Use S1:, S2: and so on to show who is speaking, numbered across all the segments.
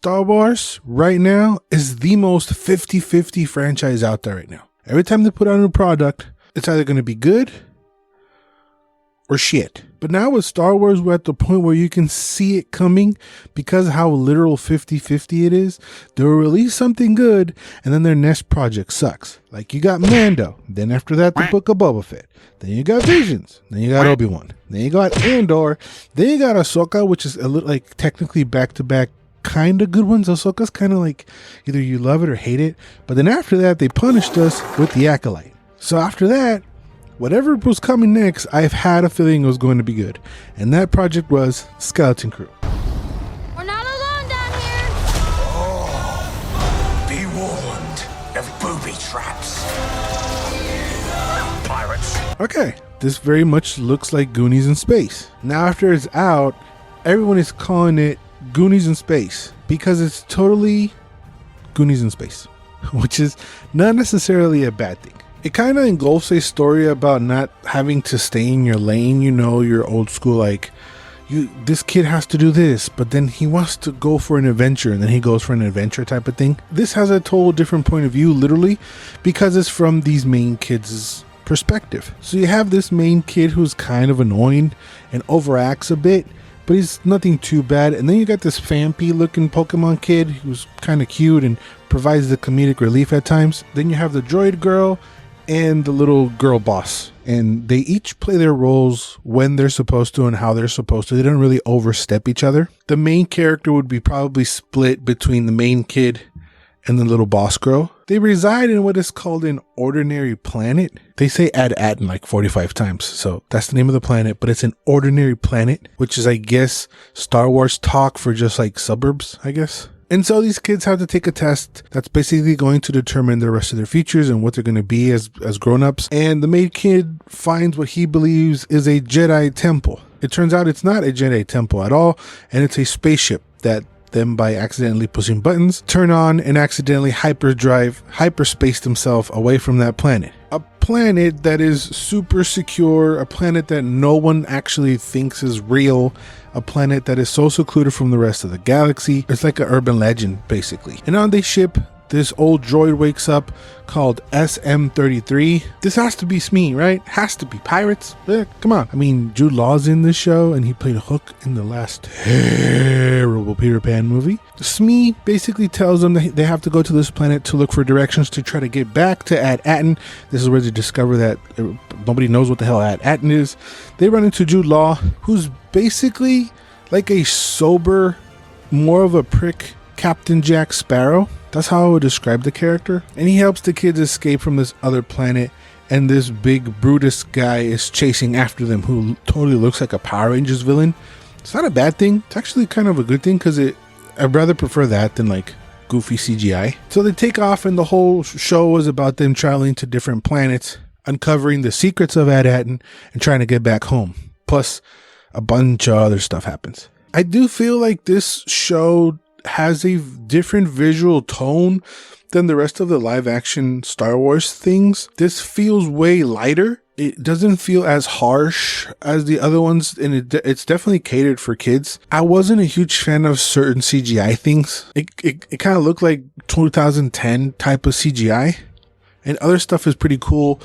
S1: Star Wars right now is the most 50-50 franchise out there right now. Every time they put out a new product, it's either going to be good or shit. But now with Star Wars, we're at the point where you can see it coming because of how literal 50-50 it is. They'll release something good and then their next project sucks. Like you got Mando, then after that the Book of Boba Fett, then you got Visions, then you got Obi-Wan, then you got Andor, then you got Ahsoka, which is a little like technically back-to-back kind of good ones. Ahsoka's kind of like either you love it or hate it. But then after that they punished us with the Acolyte. So after that, whatever was coming next, I've had a feeling it was going to be good. And that project was Skeleton Crew.
S2: We're not alone down here.
S3: Oh, be warned of booby traps. Pirates.
S1: Okay, this very much looks like Goonies in space. Now after it's out, everyone is calling it Goonies in space because it's totally Goonies in space, which is not necessarily a bad thing. It kind of engulfs a story about not having to stay in your lane, you know, your old school, like, this kid has to do this, but then he wants to go for an adventure, and then he goes for an adventure type of thing. This has a total different point of view, literally, because it's from these main kids' perspective. So you have this main kid who's kind of annoying and overacts a bit, but he's nothing too bad. And then you got this vampy looking Pokemon kid who's kind of cute and provides the comedic relief at times. Then you have the droid girl and the little girl boss, and they each play their roles when they're supposed to and how they're supposed to. They don't really overstep each other. The main character would be probably split between the main kid and the little boss girl. They reside in what is called an ordinary planet. They say Ad-Atten like 45 times, so that's the name of the planet, but it's an ordinary planet, which is, I guess, Star Wars talk for just like suburbs, I guess. And so these kids have to take a test that's basically going to determine the rest of their futures and what they're going to be as grown-ups. And the main kid finds what he believes is a Jedi temple. It turns out it's not a Jedi temple at all, and it's a spaceship that them, by accidentally pushing buttons, turn on and accidentally hyperspace themselves away from that planet. A planet that is super secure, a planet that no one actually thinks is real, a planet that is so secluded from the rest of the galaxy. It's like an urban legend, basically. And on this ship, this old droid wakes up called SM-33. This has to be Smee, right? Has to be pirates. Yeah, come on. I mean, Jude Law's in this show, and he played Hook in the last terrible Peter Pan movie. Smee basically tells them that they have to go to this planet to look for directions to try to get back to Ad-Atten. This is where they discover that nobody knows what the hell Ad-Atten is. They run into Jude Law, who's basically like a sober, more of a prick Captain Jack Sparrow. That's how I would describe the character. And he helps the kids escape from this other planet, and this big Brutus guy is chasing after them, who totally looks like a Power Rangers villain. It's not a bad thing. It's actually kind of a good thing, because I'd rather prefer that than like goofy CGI. So they take off, and the whole show is about them traveling to different planets, uncovering the secrets of Ad-Atten, and trying to get back home. Plus, a bunch of other stuff happens. I do feel like this show has a different visual tone than the rest of the live action Star Wars things. This feels way lighter. It doesn't feel as harsh as the other ones, and it's definitely catered for kids. I wasn't a huge fan of certain CGI things. It kind of looked like 2010 type of CGI, and other stuff is pretty cool,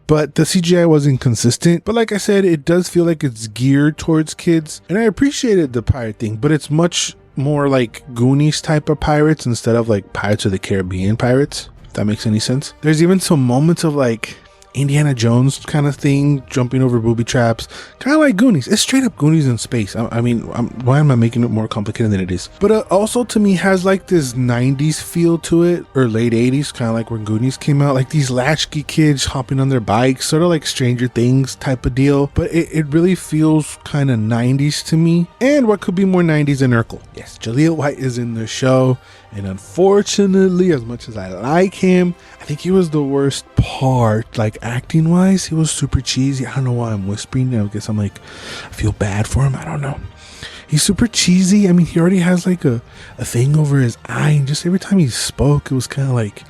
S1: but the CGI wasn't consistent. But like I said, it does feel like it's geared towards kids, and I appreciated the pirate thing, but it's much more like Goonies type of pirates instead of like Pirates of the Caribbean pirates, if that makes any sense. There's even some moments of like Indiana Jones kind of thing, jumping over booby traps, kind of like Goonies. It's straight up Goonies in space. I mean, why am I making it more complicated than it is? But also to me has like this 90s feel to it, or late 80s, kind of like when Goonies came out, like these latchkey kids hopping on their bikes, sort of like Stranger Things type of deal. But it really feels kind of 90s to me. And what could be more 90s than Urkel? Yes, Jaleel White is in the show, and unfortunately, as much as I like him, I think he was the worst part, like acting wise. He was super cheesy. I don't know why I'm whispering. I guess I'm like, I feel bad for him. I don't know. He's super cheesy. I mean, he already has like a thing over his eye, and just every time he spoke, it was kind of like,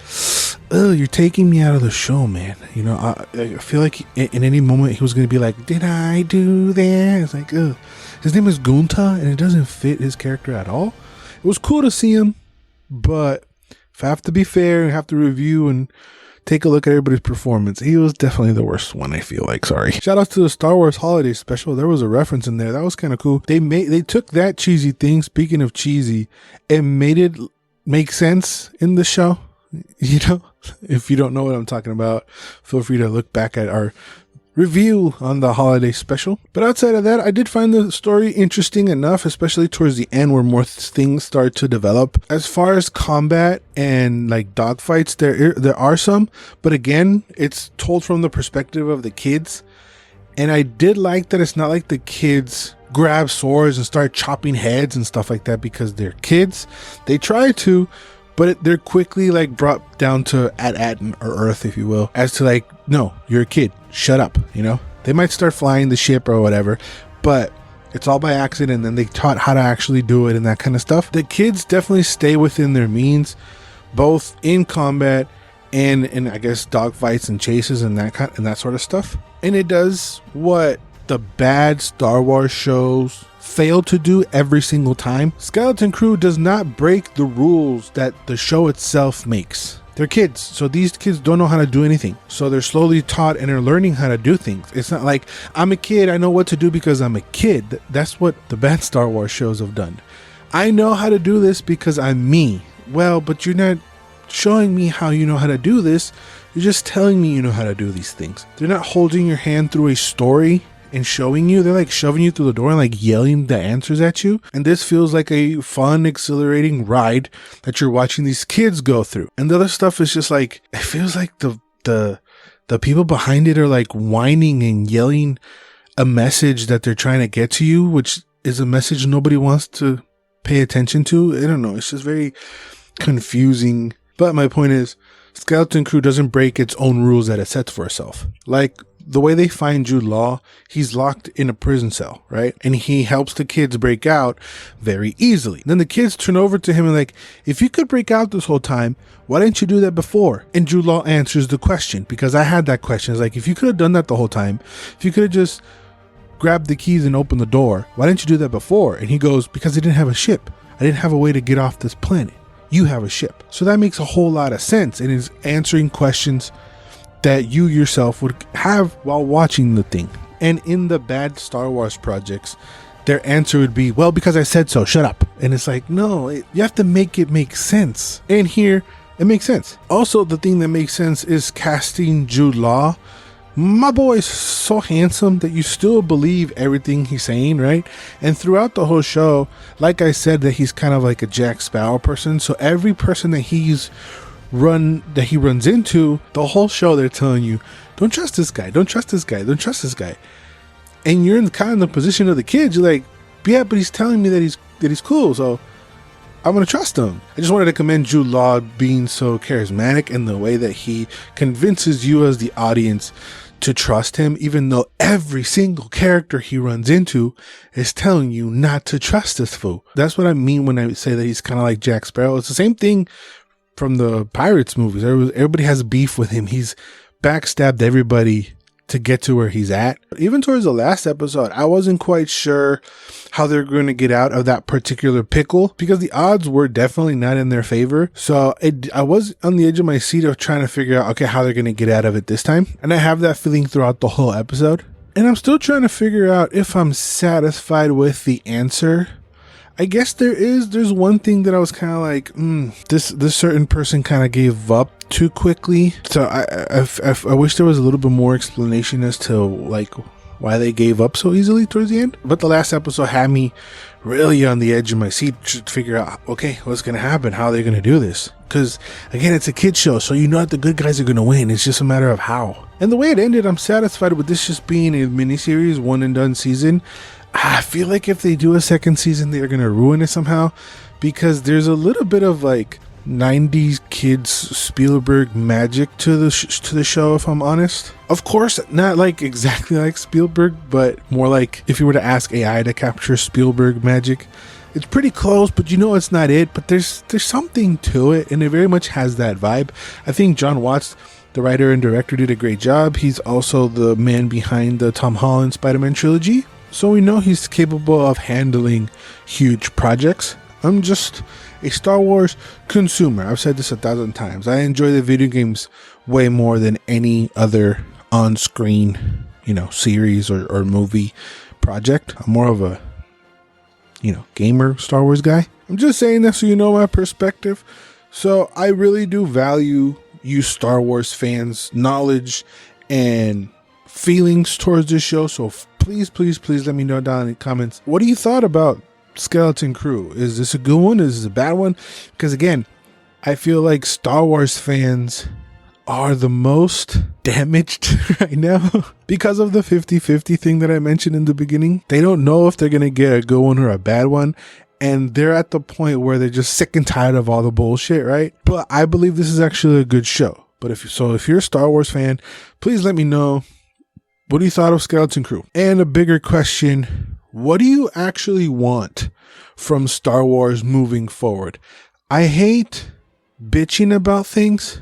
S1: oh, you're taking me out of the show, man. You know, I feel like in any moment he was going to be like, did I do that? It's like, his name is Gunta, and it doesn't fit his character at all. It was cool to see him, but if I have to be fair and have to review and take a look at everybody's performance, he was definitely the worst one, I feel like. Sorry. Shout out to the Star Wars holiday special. There was a reference in there. That was kind of cool. They took that cheesy thing, speaking of cheesy, and made it make sense in the show. You know, if you don't know what I'm talking about, feel free to look back at our review on the holiday special. But outside of that, I did find the story interesting enough, especially towards the end where more things start to develop. As far as combat and like dogfights, there are some, but again, it's told from the perspective of the kids. And I did like that it's not like the kids grab swords and start chopping heads and stuff like that because they're kids. They try to, but they're quickly like brought down to at or earth, if you will, as to like, no, you're a kid, shut up. You know, they might start flying the ship or whatever, but it's all by accident. And then they taught how to actually do it and that kind of stuff. The kids definitely stay within their means, both in combat and in, I guess, dogfights and chases and that sort of stuff. And it does what the bad Star Wars shows fail to do every single time. Skeleton Crew does not break the rules that the show itself makes. They're kids, so these kids don't know how to do anything. So they're slowly taught and they're learning how to do things. It's not like, I'm a kid, I know what to do because I'm a kid. That's what the bad Star Wars shows have done. I know how to do this because I'm me. Well, but you're not showing me how you know how to do this. You're just telling me you know how to do these things. They're not holding your hand through a story and showing you. They're like shoving you through the door and like yelling the answers at you. And this feels like a fun, exhilarating ride that you're watching these kids go through. And the other stuff is just like, it feels like the people behind it are like whining and yelling a message that they're trying to get to you, which is a message nobody wants to pay attention to. I don't know. It's just very confusing. But my point is, Skeleton Crew doesn't break its own rules that it sets for itself. Like the way they find Jude Law, he's locked in a prison cell, right? And he helps the kids break out very easily. Then the kids turn over to him and like, if you could break out this whole time, why didn't you do that before? And Jude Law answers the question, because I had that question. It's like, if you could have done that the whole time, if you could have just grabbed the keys and opened the door, why didn't you do that before? And he goes, because I didn't have a ship. I didn't have a way to get off this planet. You have a ship. So that makes a whole lot of sense and is answering questions that you yourself would have while watching the thing. And in the bad Star Wars projects, their answer would be, well, because I said so, shut up. And it's like, no, you have to make it make sense. And here, it makes sense. Also, the thing that makes sense is casting Jude Law. My boy is so handsome that you still believe everything he's saying, right? And throughout the whole show, like I said, that he's kind of like a Jack Sparrow person. So every person that he runs into, the whole show they're telling you, don't trust this guy, don't trust this guy, don't trust this guy. And you're in kind of the position of the kids. You're like, yeah, but he's telling me that he's cool, so I'm gonna trust him. I just wanted to commend Jude Law being so charismatic in the way that he convinces you as the audience to trust him, even though every single character he runs into is telling you not to trust this fool. That's what I mean when I say that he's kind of like Jack Sparrow. It's the same thing from the Pirates movies. Everybody has beef with him. He's backstabbed everybody to get to where he's at. Even towards the last episode, I wasn't quite sure how they're going to get out of that particular pickle because the odds were definitely not in their favor. So I was on the edge of my seat of trying to figure out, okay, how they're going to get out of it this time. And I have that feeling throughout the whole episode. And I'm still trying to figure out if I'm satisfied with the answer. I guess there's one thing that I was kind of like, this certain person kind of gave up too quickly. So I wish there was a little bit more explanation as to like why they gave up so easily towards the end. But the last episode had me really on the edge of my seat to figure out, okay, what's going to happen? How are they going to do this? Because again, it's a kid show, so you know that the good guys are going to win. It's just a matter of how. And the way it ended, I'm satisfied with this just being a miniseries, one and done season. I feel like if they do a second season, they're going to ruin it somehow, because there's a little bit of like 90s kids Spielberg magic to the show, if I'm honest. Of course, not like exactly like Spielberg, but more like if you were to ask AI to capture Spielberg magic. It's pretty close, but you know it's not it. But there's something to it, and it very much has that vibe. I think John Watts, the writer and director, did a great job. He's also the man behind the Tom Holland Spider-Man trilogy. So we know he's capable of handling huge projects. I'm just a Star Wars consumer. I've said this 1,000 times. I enjoy the video games way more than any other on-screen, series or movie project. I'm more of a, gamer Star Wars guy. I'm just saying that so you know my perspective. So I really do value you Star Wars fans' knowledge and feelings towards this show. So please let me know down in the comments. What do you thought about Skeleton Crew? Is this a good one? Is this a bad one? Because again, I feel like Star Wars fans are the most damaged right now because of the 50-50 thing that I mentioned in the beginning. They don't know if they're going to get a good one or a bad one. And they're at the point where they're just sick and tired of all the bullshit, right? But I believe this is actually a good show. But if you're a Star Wars fan, please let me know, what do you thought of Skeleton Crew? And a bigger question, what do you actually want from Star Wars moving forward? I hate bitching about things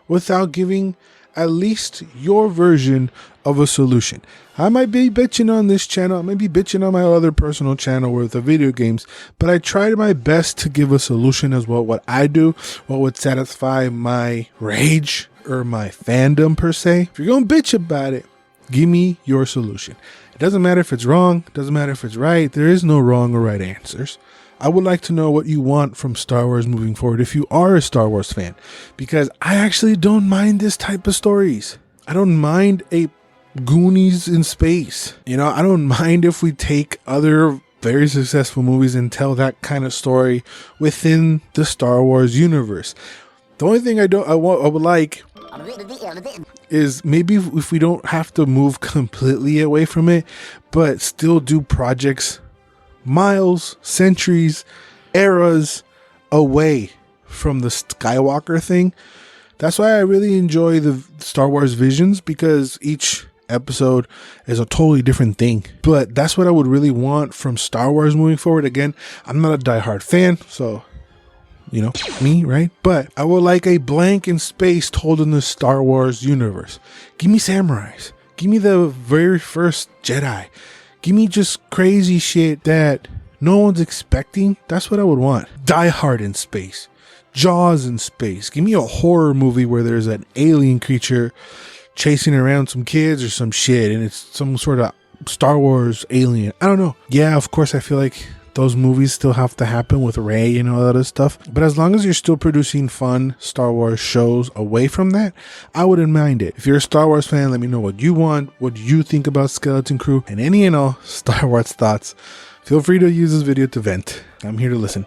S1: without giving at least your version of a solution. I might be bitching on this channel, I might be bitching on my other personal channel with the video games, but I tried my best to give a solution as well. What I do, what would satisfy my rage or my fandom per se. If you're gonna bitch about it, give me your solution. It doesn't matter if it's wrong, it doesn't matter if it's right. There is no wrong or right answers. I would like to know what you want from Star Wars moving forward if you are a Star Wars fan, because I actually don't mind this type of stories. I don't mind a Goonies in space. I don't mind if we take other very successful movies and tell that kind of story within the Star Wars universe. The only thing I would like is maybe if we don't have to move completely away from it, but still do projects miles, centuries, eras away from the Skywalker thing. That's why I really enjoy the Star Wars Visions, because each episode is a totally different thing. But that's what I would really want from Star Wars moving forward. Again, I'm not a diehard fan, so me, right? But I would like a blank in space told in the Star Wars universe. Give me samurais. Give me the very first Jedi. Give me just crazy shit that no one's expecting. That's what I would want. Die Hard in space. Jaws in space. Give me a horror movie where there's an alien creature chasing around some kids or some shit, and it's some sort of Star Wars alien. I don't know. Yeah, of course, I feel like those movies still have to happen with Rey and all that other stuff. But as long as you're still producing fun Star Wars shows away from that, I wouldn't mind it. If you're a Star Wars fan, let me know what you want, what you think about Skeleton Crew, and any and all Star Wars thoughts. Feel free to use this video to vent. I'm here to listen.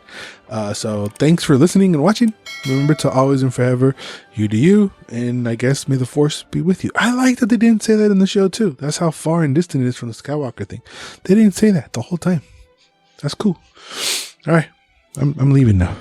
S1: So thanks for listening and watching. Remember to always and forever, you do you, and I guess may the Force be with you. I like that they didn't say that in the show too. That's how far and distant it is from the Skywalker thing. They didn't say that the whole time. That's cool. All right, I'm leaving now.